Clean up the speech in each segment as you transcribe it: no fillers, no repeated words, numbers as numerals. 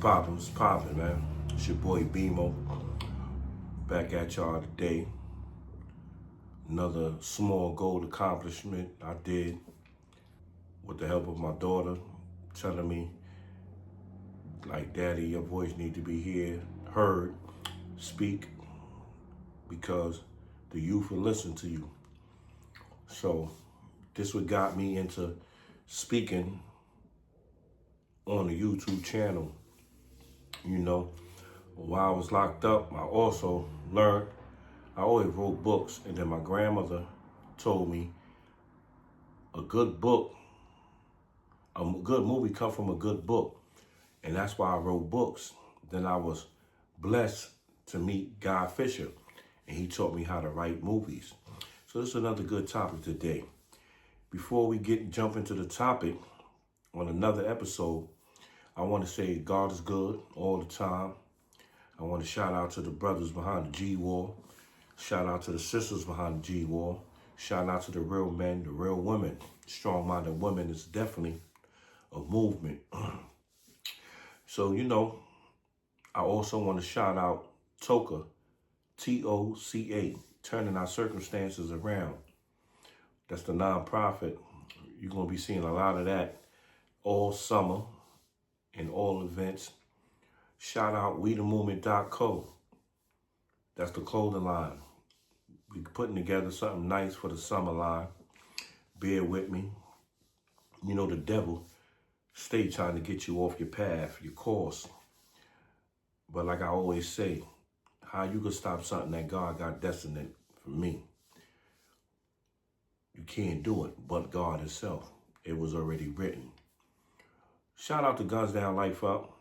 What's poppin', man? It's your boy BMO, back at y'all today. Another small goal accomplishment I did with the help of my daughter, telling me, like, Daddy, your voice need to be heard, speak, because the youth will listen to you. So this what got me into speaking on the YouTube channel. You know, while I was locked up, I also learned, I always wrote books, and then my grandmother told me a good movie come from a good book. And that's why I wrote books. Then I was blessed to meet Guy Fisher, and he taught me how to write movies. So this is another good topic today. Before we jump into the topic on another episode, I want to say God is good all the time. I want to shout out to the brothers behind the G-War. Shout out to the sisters behind the G-War. Shout out to the real men, the real women. Strong-minded women is definitely a movement. So, you know, I also want to shout out TOCA, T-O-C-A, Turning Our Circumstances Around. That's the nonprofit. You're going to be seeing a lot of that all summer in all events. Shout out WeTheMovement.co. That's the clothing line. We're putting together something nice for the summer line. Bear with me. You know, the devil stay trying to get you off your path, your course. But like I always say, how you can stop something that God got destined for me? You can't do it, but God himself. It was already written. Shout out to Guns Down Life Up.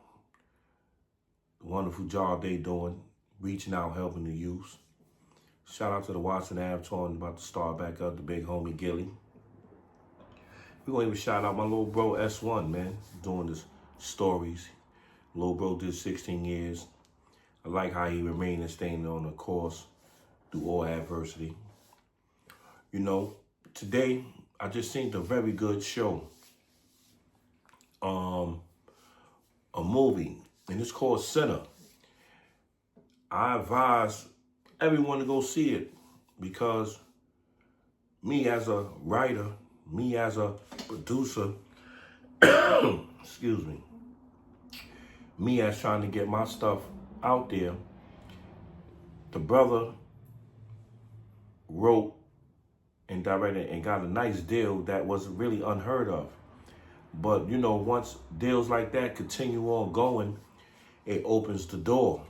The wonderful job they doing, reaching out, helping the youth. Shout out to the Watson Ave touring about to start back up, the big homie Gilly. We're going to even shout out my little bro S1, man, doing this stories. Little bro did 16 years. I like how he remained and staying on the course through all adversity. You know, today I just seen a very good show. A movie, and it's called Sinner. I advise everyone to go see it because me as a writer, me as a producer, excuse me, me as trying to get my stuff out there, the brother wrote and directed and got a nice deal that was really unheard of. But, you know, once deals like that continue on going, it opens the door.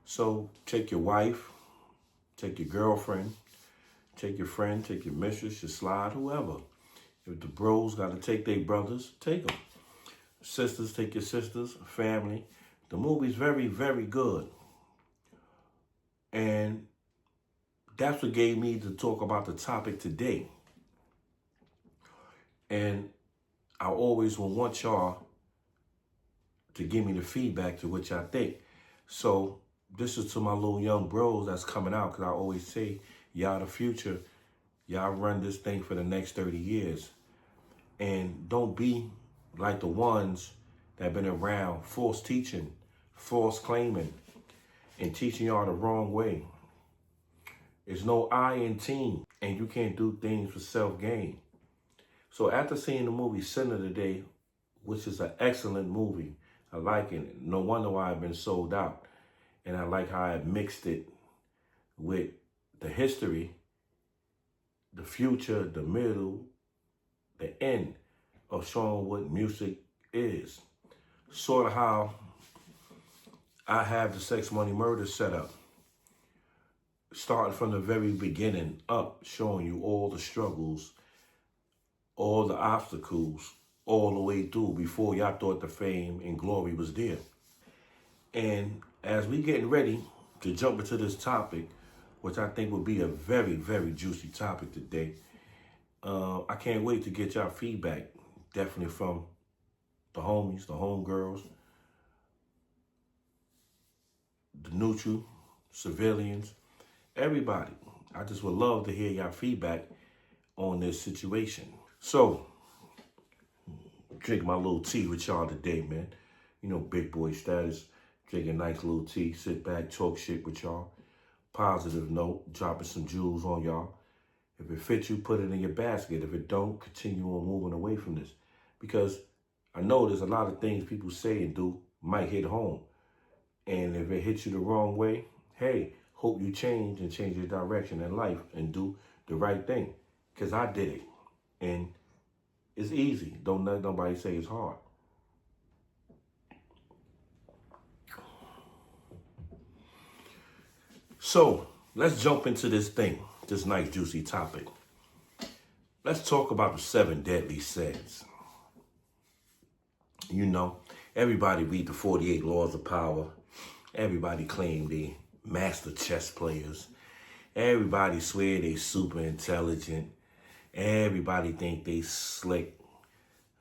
So take your wife, take your girlfriend, take your friend, take your mistress, your slide, whoever. If the bros got to take their brothers, take them. Sisters, take your sisters, family. The movie's very, very good. And that's what gave me to talk about the topic today. And I always will want y'all to give me the feedback to what y'all think. So this is to my little young bros that's coming out, because I always say, y'all the future. Y'all run this thing for the next 30 years. And don't be like the ones that have been around false teaching, false claiming, and teaching y'all the wrong way. There's no I in team, and you can't do things for self-gain. So after seeing the movie Sinner today, which is an excellent movie, I like it. No wonder why I've been sold out. And I like how I mixed it with the history, the future, the middle, the end of showing what music is. Sort of how I have the Sex, Money, Murder set up. Starting from the very beginning up, showing you all the struggles, all the obstacles, all the way through before y'all thought the fame and glory was there. And as we getting ready to jump into this topic, which I think will be a very, very juicy topic today, I can't wait to get y'all feedback, definitely from the homies, the homegirls, the neutral, civilians, everybody. I just would love to hear y'all feedback on this situation. So, drink my little tea with y'all today, man. You know, big boy status, drinking nice little tea, sit back, talk shit with y'all. Positive note, dropping some jewels on y'all. If it fits you, put it in your basket. If it don't, continue on moving away from this. Because I know there's a lot of things people say and do might hit home. And if it hits you the wrong way, hey, hope you change and change your direction in life and do the right thing. Because I did it. And it's easy. Don't let nobody say it's hard. So let's jump into this thing, this nice juicy topic. Let's talk about the 7 deadly sins. You know, everybody read the 48 laws of power. Everybody claim they master chess players. Everybody swear they super intelligent. Everybody think they slick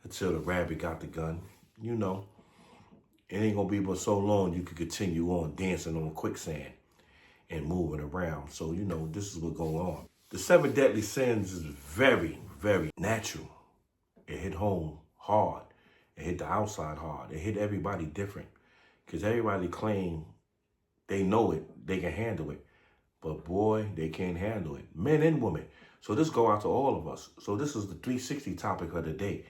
until the rabbit got the gun. You know, it ain't gonna be but so long you can continue on dancing on quicksand and moving around. So, you know, this is what's going on. The 7 deadly sins is very, very natural. It hit home hard. It hit the outside hard. It hit everybody different. Because everybody claim they know it, they can handle it. But boy, they can't handle it. Men and women. So this go out to all of us. So this is the 360 topic of the day.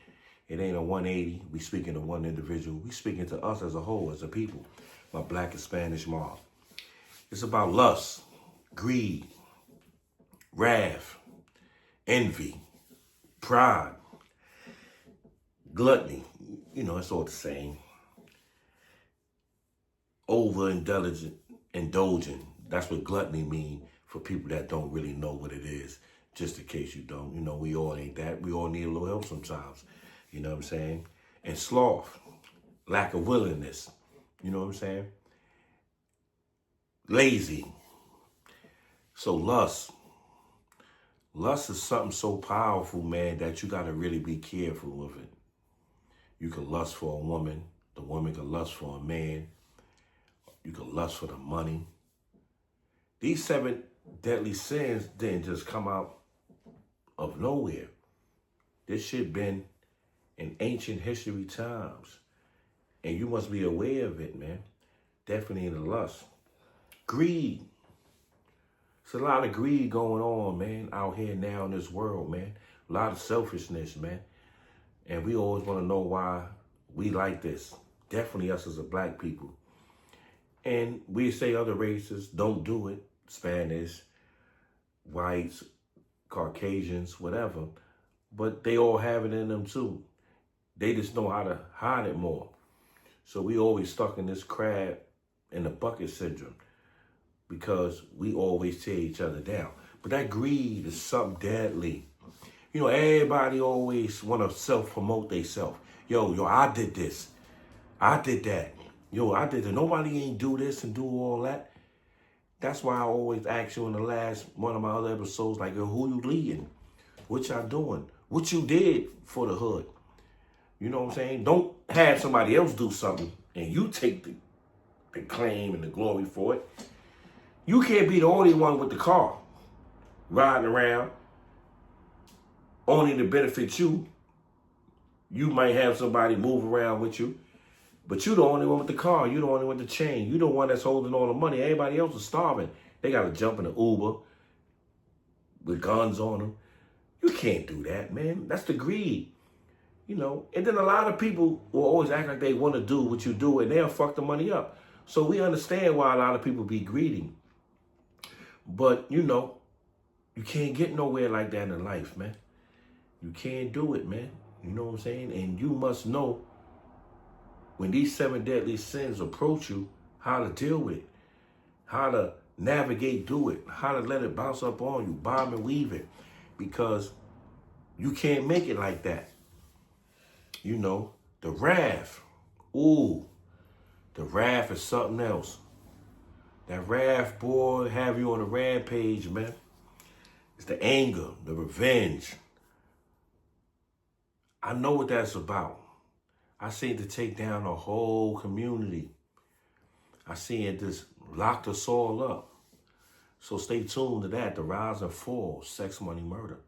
It ain't a 180. We speaking to one individual. We speaking to us as a whole, as a people. My Black and Spanish mob. It's about lust, greed, wrath, envy, pride, gluttony. You know, it's all the same. Indulgent. That's what gluttony mean for people that don't really know what it is. Just in case you don't. You know, we all ain't that. We all need a little help sometimes. You know what I'm saying? And sloth, lack of willingness. You know what I'm saying? Lazy. So lust. Lust is something so powerful, man, that you got to really be careful with it. You can lust for a woman. The woman can lust for a man. You can lust for the money. These 7 deadly sins didn't just come out of nowhere. This shit been in ancient history times. And you must be aware of it, man. Definitely in the lust. Greed. There's a lot of greed going on, man, out here now in this world, man. A lot of selfishness, man. And we always want to know why we like this. Definitely us as a black people. And we say other races don't do it. Spanish, whites, Caucasians, whatever. But they all have it in them too. They just know how to hide it more. So we always stuck in this crab in the bucket syndrome because we always tear each other down. But that greed is something deadly. You know, everybody always want to self-promote themselves. Yo, I did this. I did that. Yo, I did that. Nobody ain't do this and do all that. That's why I always ask you in the last one of my other episodes, like, yo, who you leading? What y'all doing? What you did for the hood? You know what I'm saying? Don't have somebody else do something and you take the claim and the glory for it. You can't be the only one with the car riding around only to benefit you. You might have somebody move around with you, but you the only one with the car. You the only one with the chain. You the one that's holding all the money. Everybody else is starving. They got to jump in an Uber with guns on them. You can't do that, man. That's the greed. You know, and then a lot of people will always act like they want to do what you do and they'll fuck the money up. So we understand why a lot of people be greedy. But, you know, you can't get nowhere like that in life, man. You can't do it, man. You know what I'm saying? And you must know when these 7 deadly sins approach you, how to deal with it, how to navigate through it, how to let it bounce up on you, bob and weave it, because you can't make it like that. You know, the wrath. Ooh, the wrath is something else. That wrath, boy, have you on a rampage, man. It's the anger, the revenge. I know what that's about. I seen it to take down a whole community. I seen it just locked us all up. So stay tuned to that, the rise and fall, sex, money, murder.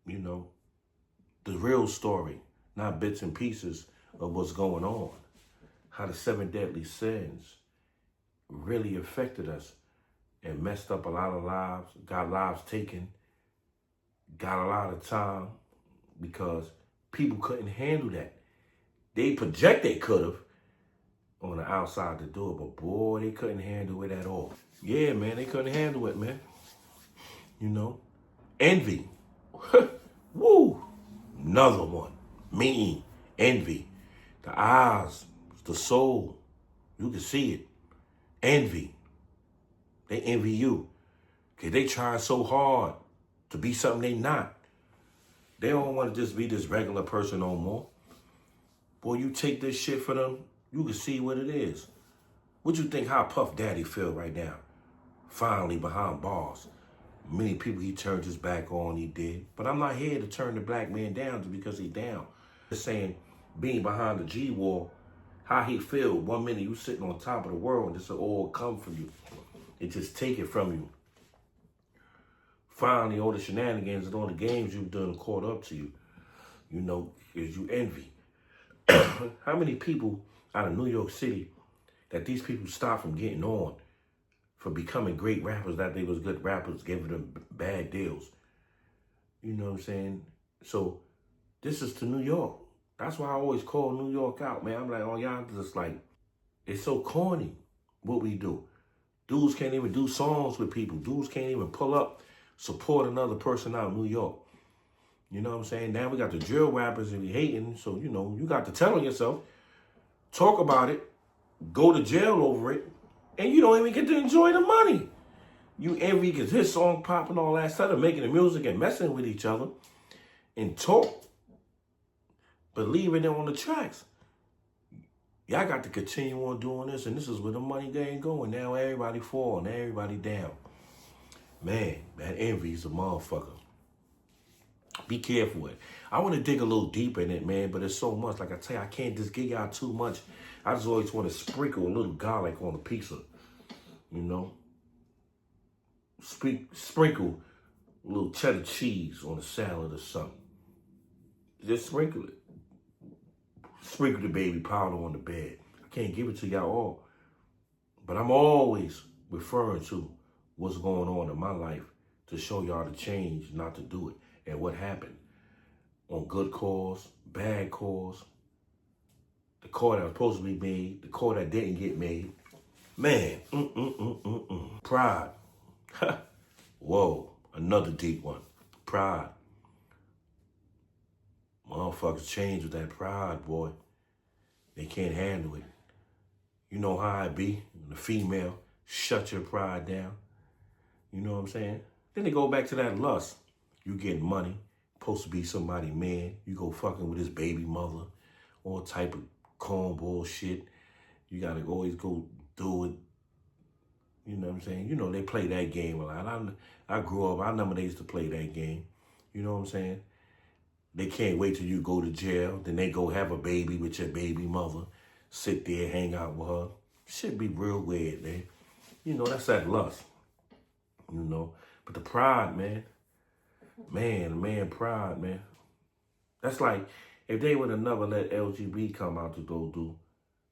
You know, the real story, not bits and pieces of what's going on. how the 7 deadly sins really affected us and messed up a lot of lives, got lives taken, got a lot of time because people couldn't handle that. They project they could have on the outside to do it, but boy, they couldn't handle it at all. Yeah, man, they couldn't handle it, man. You know, envy. Woo, another one. Mean, envy. The eyes, the soul, you can see it. Envy. They envy you. Because they try so hard to be something they not. They don't want to just be this regular person no more. Boy, you take this shit for them, you can see what it is. What you think how Puff Daddy feel right now? Finally behind bars. Many people he turned his back on, he did. But I'm not here to turn the black man down just because he down. Just saying, being behind the G-wall, how he feel. 1 minute you sitting on top of the world and this will all come from you. It just take it from you. Finally, all the shenanigans and all the games you've done caught up to you. You know, because you envy. How many people out of New York City that these people stopped from getting on for becoming great rappers, that they was good rappers, giving them bad deals? You know what I'm saying? So this is to New York. That's why I always call New York out, man. I'm like, oh, y'all just like, it's so corny what we do. Dudes can't even do songs with people. Dudes can't even pull up, support another person out in New York. You know what I'm saying? Now we got the drill rappers and we hating. So, you know, you got to tell on yourself, talk about it, go to jail over it, and you don't even get to enjoy the money. You envy because his song popping all that stuff and making the music and messing with each other and talk, but leaving them on the tracks. Y'all got to continue on doing this, and this is where the money game going. Now everybody falling, everybody down. Man, that envy is a motherfucker. Be careful with it. I want to dig a little deeper in it, man, but it's so much. Like I tell you, I can't just give y'all too much. I just always want to sprinkle a little garlic on a pizza, you know? Sprinkle a little cheddar cheese on a salad or something. Just sprinkle it. Sprinkle the baby powder on the bed. I can't give it to y'all all. But I'm always referring to what's going on in my life to show y'all the change not to do it. And what happened on good cause, bad cause, the call that was supposed to be made, the call that didn't get made. Man, Pride. Whoa, another deep one. Pride. Motherfuckers change with that pride, boy. They can't handle it. You know how it be. The female, shut your pride down. You know what I'm saying? Then they go back to that lust. You getting money, supposed to be somebody man. You go fucking with his baby mother, all type of cornball shit. You gotta always go do it. You know what I'm saying? You know, they play that game a lot. I grew up, I remember they used to play that game. You know what I'm saying? They can't wait till you go to jail. Then they go have a baby with your baby mother. Sit there, hang out with her. Shit be real weird, man. You know, that's that lust. You know? But the pride, man. Man, pride, man. That's like, if they would have never let LGBT come out to go do,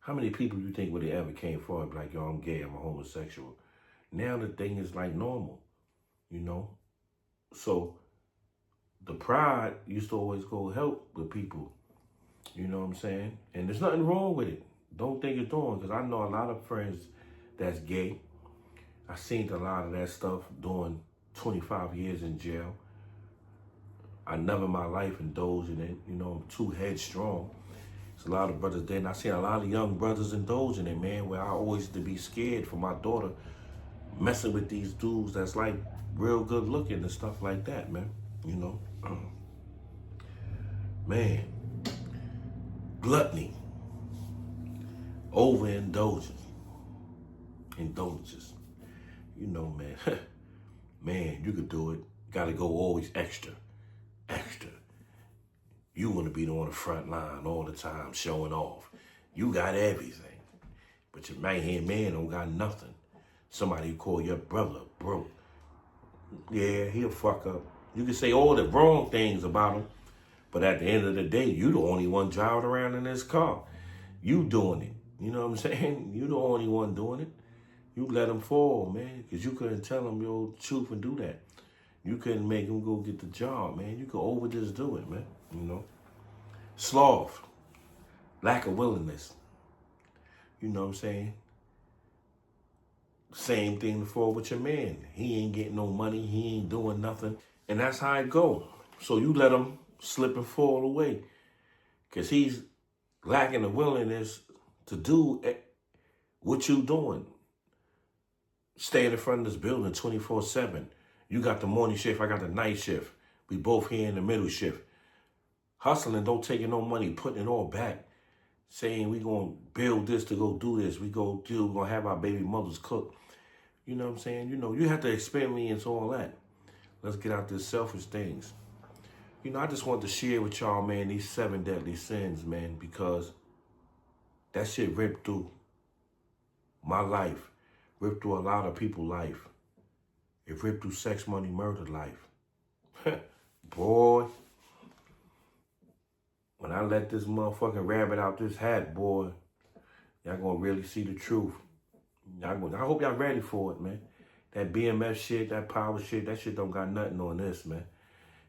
how many people you think would have ever came forward like, yo, I'm gay, I'm a homosexual? Now the thing is like normal, you know? So the pride used to always go help with people, you know what I'm saying? And there's nothing wrong with it. Don't think it's wrong, because I know a lot of friends that's gay. I seen a lot of that stuff doing 25 years in jail. I never in my life indulged in it. You know, I'm too headstrong. There's a lot of brothers there, and I seen a lot of young brothers indulge in it, man, where I always used to be scared for my daughter messing with these dudes that's like real good looking and stuff like that, man. You know? Man. Gluttony. Overindulgence. Indulgences. You know, man. Man, you could do it. Gotta go always extra. Extra. You want to be on the front line all the time, showing off. You got everything. But your right-hand man don't got nothing. Somebody you call your brother broke. Yeah, he'll fuck up. You can say all the wrong things about him, but at the end of the day, you the only one driving around in this car. You doing it. You know what I'm saying? You the only one doing it. You let him fall, man, because you couldn't tell him your truth and do that. You couldn't make him go get the job, man. You could over just do it, man. You know? Sloth. Lack of willingness. You know what I'm saying? Same thing before with your man. He ain't getting no money. He ain't doing nothing. And that's how it go. So you let him slip and fall away. Because he's lacking the willingness to do what you doing. Stay in the front of this building 24/7. You got the morning shift, I got the night shift. We both here in the middle shift. Hustling, don't take no money, putting it all back. Saying we gonna build this to go do this. We're gonna have our baby mothers cook. You know what I'm saying? You know, you have to experience all that. Let's get out these selfish things. You know, I just want to share with y'all, man, these 7 deadly sins, man, because that shit ripped through my life, ripped through a lot of people's life. It ripped through sex, money, murder life. Boy, when I let this motherfucking rabbit out this hat, boy, y'all gonna really see the truth. I hope y'all ready for it, man. That BMF shit, that power shit, that shit don't got nothing on this, man.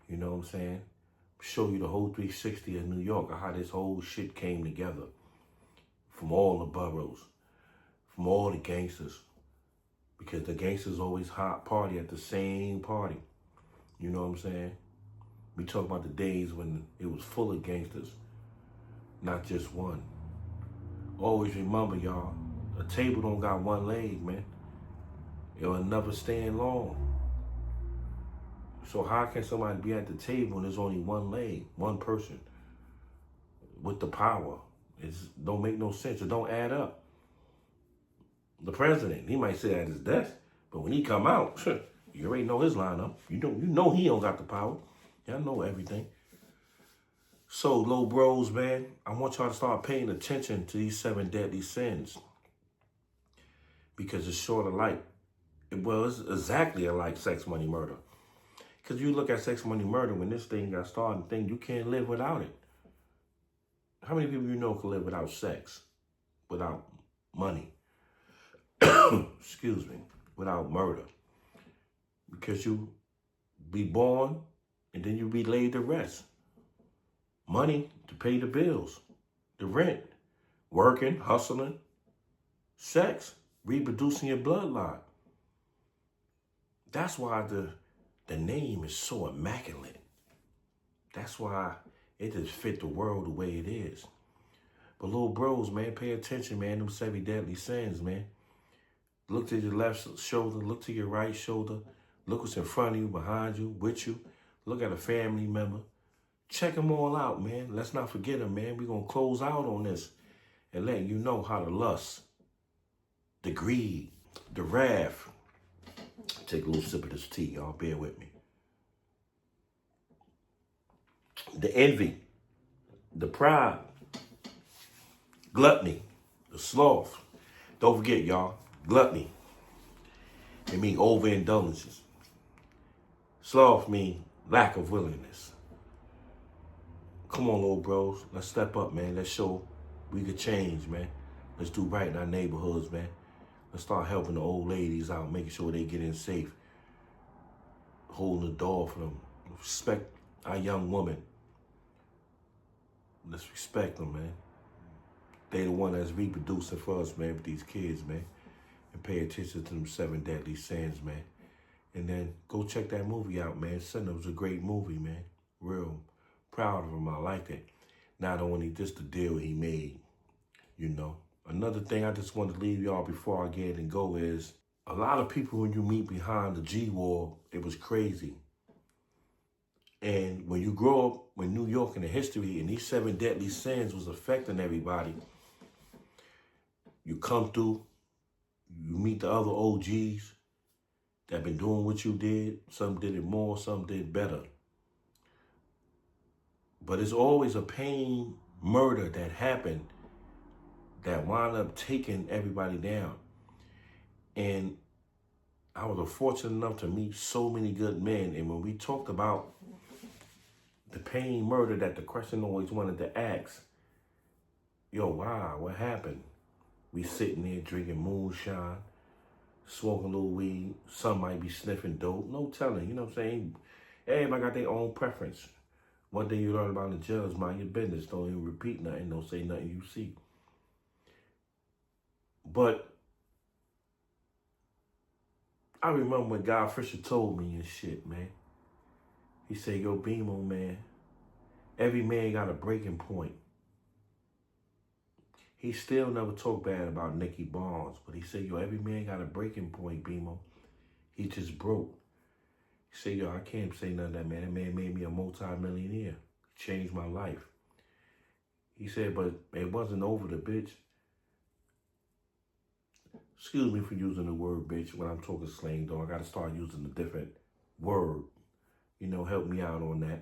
You know what I'm saying? Show you the whole 360 of New York, of how this whole shit came together. From all the boroughs, from all the gangsters. Because the gangsters always hot party at the same party. You know what I'm saying? We talk about the days when it was full of gangsters, not just one. Always remember, y'all, a table don't got one leg, man. It'll never stand long. So how can somebody be at the table and there's only one leg, one person with the power? It don't make no sense. It don't add up. The president, he might sit at his desk, but when he come out, you already know his lineup. You know he don't got the power. Y'all know everything. So, low bros, man, I want y'all to start paying attention to these 7 deadly sins. Because it's sort of like, well, it's exactly like sex, money, murder. Because you look at sex, money, murder, when this thing got started, you can't live without it. How many people you know can live without sex, without money? Excuse me, without murder? Because you be born and then you be laid to rest. Money to pay the bills, the rent, working, hustling, sex, reproducing your bloodline. That's why the name is so immaculate. That's why it just fit the world the way it is. But little bros, man, pay attention, man. Them 7 deadly sins, man. Look to your left shoulder. Look to your right shoulder. Look what's in front of you, behind you, with you. Look at a family member. Check them all out, man. Let's not forget them, man. We're going to close out on this and let you know how the lust, the greed, the wrath. Take a little sip of this tea, y'all. Bear with me. The envy, the pride, gluttony, the sloth. Don't forget, y'all, gluttony. It means overindulgences. Sloth means lack of willingness. Come on, little bros. Let's step up, man. Let's show we could change, man. Let's do right in our neighborhoods, man. Let's start helping the old ladies out, making sure they get in safe. Holding the door for them. Respect our young women. Let's respect them, man. They the one that's reproducing for us, man, with these kids, man. And pay attention to them 7 deadly sins, man. And then go check that movie out, man. Son, was a great movie, man. Real proud of him. I liked it. Not only just the deal he made, you know. Another thing I just want to leave y'all before I get and go is a lot of people when you meet behind the G-War, it was crazy. And when you grow up in New York and the history and these 7 deadly sins was affecting everybody, you come through, you meet the other OGs that been doing what you did. Some did it more, some did better. But it's always a pain murder that happened that wound up taking everybody down. And I was fortunate enough to meet so many good men. And when we talked about the pain murder, that the question always wanted to ask, yo, wow, what happened? We sitting there drinking moonshine, smoking a little weed. Some might be sniffing dope. No telling, you know what I'm saying? Everybody got their own preference. One thing you learn about the jail is mind your business. Don't even repeat nothing. Don't say nothing you see. But I remember when God Fisher told me and shit, man. He said, yo, BMO, man, every man got a breaking point. He still never talked bad about Nicky Barnes, but he said, yo, every man got a breaking point, BMO. He just broke. He said, yo, I can't say none of that, man. That man made me a multi-millionaire. Changed my life. He said, but it wasn't over the bitch. Excuse me for using the word bitch when I'm talking slang, though. I got to start using a different word. You know, help me out on that.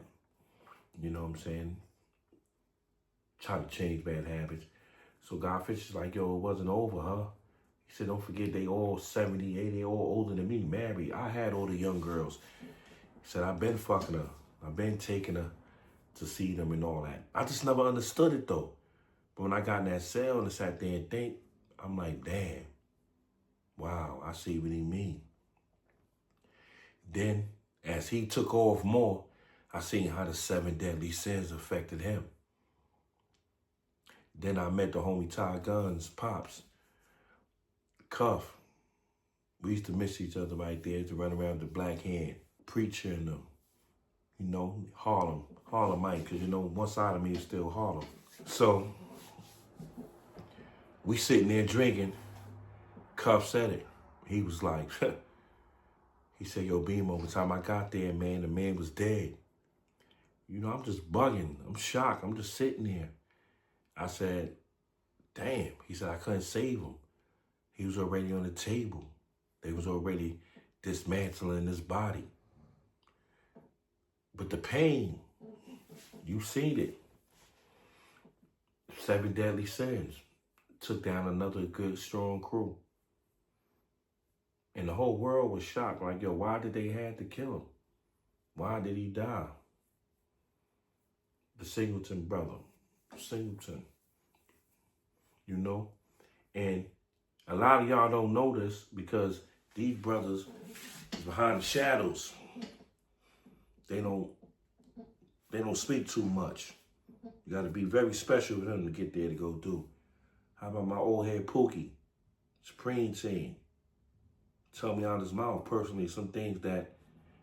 You know what I'm saying? Try to change bad habits. So God Fisher's like, yo, it wasn't over, huh? He said, don't forget, they all 70, 80, all older than me, married. I had all the young girls. He said, I've been fucking her. I've been taking her to see them and all that. I just never understood it, though. But when I got in that cell and sat there and think, I'm like, damn. Wow, I see what he mean. Then, as he took off more, I seen how the 7 deadly sins affected him. Then I met the homie Ty Gunn's pops, Cuff. We used to miss each other right there to run around the Black Hand, preaching them. You know, Harlemite, because, you know, one side of me is still Harlem. So, we sitting there drinking. Cuff said it. He was like, he said, yo, BMO, by the time I got there, man, the man was dead. You know, I'm just bugging. I'm shocked. I'm just sitting there. I said, damn. He said, I couldn't save him. He was already on the table. They was already dismantling his body. But the pain, you seen it. 7 deadly sins. Took down another good, strong crew. And the whole world was shocked. Like, yo, why did they have to kill him? Why did he die? The Singleton brother. Singleton. You know? And a lot of y'all don't know this because these brothers is behind the shadows. They don't speak too much. You got to be very special with them to get there to go do. How about my old head Pookie? Supreme Team. Tell me out his mouth personally some things that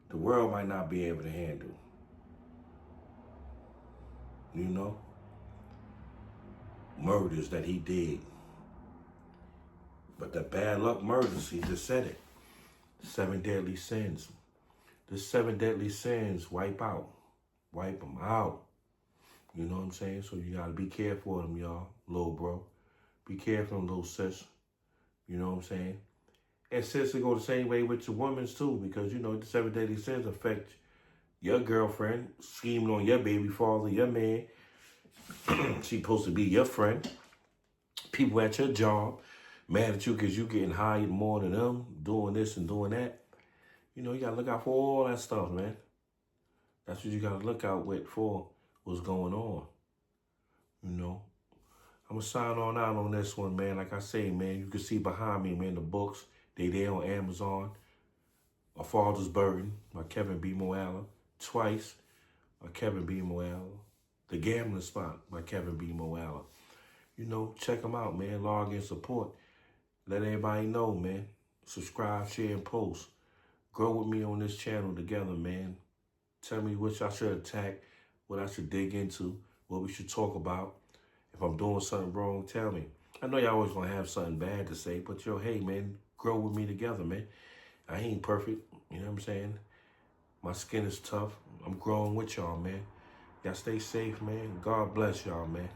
the world might not be able to handle. You know? Murders that he did. But the bad luck murders, he just said it. 7 deadly sins. The 7 deadly sins wipe out. Wipe them out. You know what I'm saying? So you got to be careful of them, y'all. Little bro. Be careful, little sis. You know what I'm saying? And sis, it go the same way with your women's too, because, you know, the 7 deadly sins affect your girlfriend, scheming on your baby father, your man. She supposed to be your friend. People at your job mad at you because you getting hired more than them, doing this and doing that. You know, you got to look out for all that stuff, man. That's what you got to look out with for what's going on. You know. I'm going to sign on out on this one, man. Like I say, man, you can see behind me, man, the books. They there on Amazon. A Father's Burden by Kevin B. Moala. Twice by Kevin B. Moala. The Gambling Spot by Kevin B. Moala. You know, check them out, man. Log in, support. Let everybody know, man. Subscribe, share, and post. Grow with me on this channel together, man. Tell me which I should attack, what I should dig into, what we should talk about. If I'm doing something wrong, tell me. I know y'all always gonna have something bad to say, but yo, hey, man, grow with me together, man. I ain't perfect, you know what I'm saying? My skin is tough. I'm growing with y'all, man. Y'all stay safe, man. God bless y'all, man.